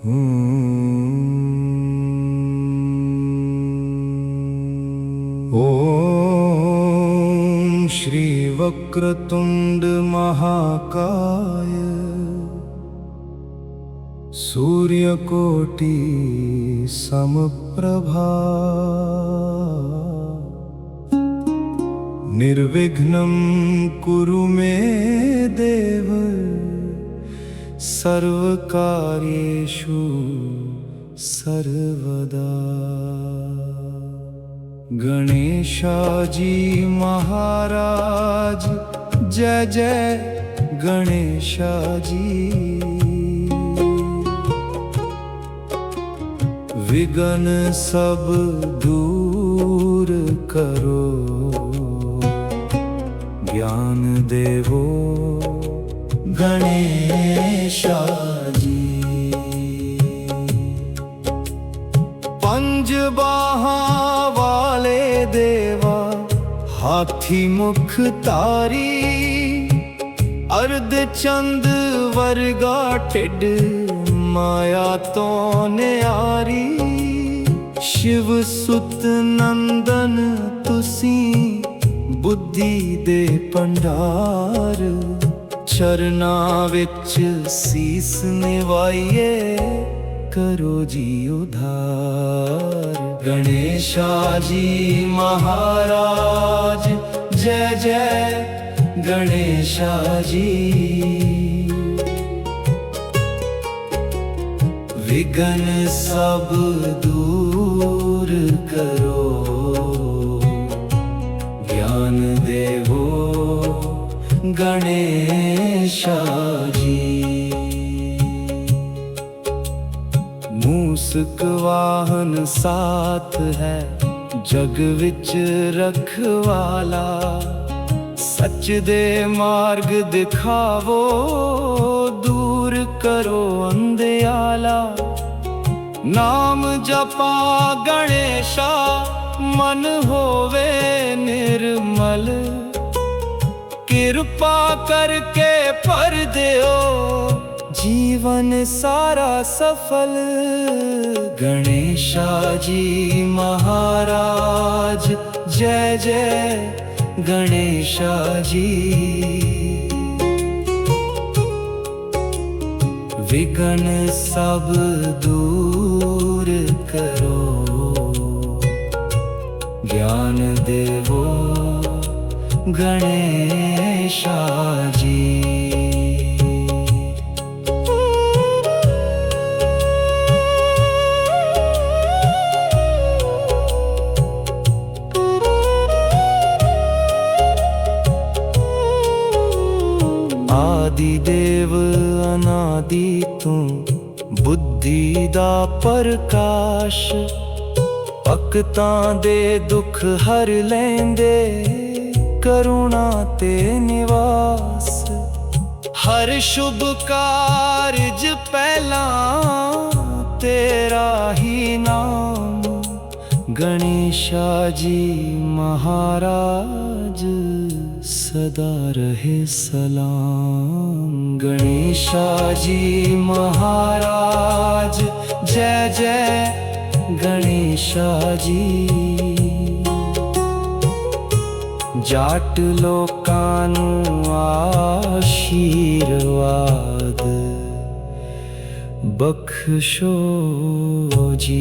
ओम श्री वक्रतुंड महाकाय सूर्यकोटि समप्रभा निर्विघ्नं कुरु मे देव सर्वकार्येषु सर्वदा। गणेशाजी महाराज जय जय गणेशाजी। विघ्न सब दूर करो ज्ञान देवो गणेशाजी। पंज बाहा वाले देवा हाथी मुख तारी अर्ध चंद वर्गा टिड माया तो न्यारी। शिव सुत नंदन तुसी बुद्धि दे भंडार चरना विच सीस निवाइए करो जी उधार। गणेशाजी महाराज जय जय गणेशाजी। विघ्न सब दूर करो ज्ञान देवो गणेशाजी। मूसक वाहन साथ है जग विच रखवाला। सच दे मार्ग दिखावो दूर करो अंधियाला। नाम जपा गणेशा मन होवे निर्मल। कृपा करके भर दियो जीवन सारा सफल। गणेशाजी महाराज जय जय गणेशाजी। विघ्न सब दूर करो ज्ञान देवो गणेशाजी। आदि देव अनादि तू बुद्धि दा प्रकाश। भगतां दे दुख हर लैंदे करुणा ते निवास। हर शुभ कारज पहला तेरा ही नाम। गणेशाजी महाराज सदा रहे सलाम। गणेशाजी महाराज जय जय गणेशाजी। जाट लोकां नू आशीर्वाद बख्शो जी।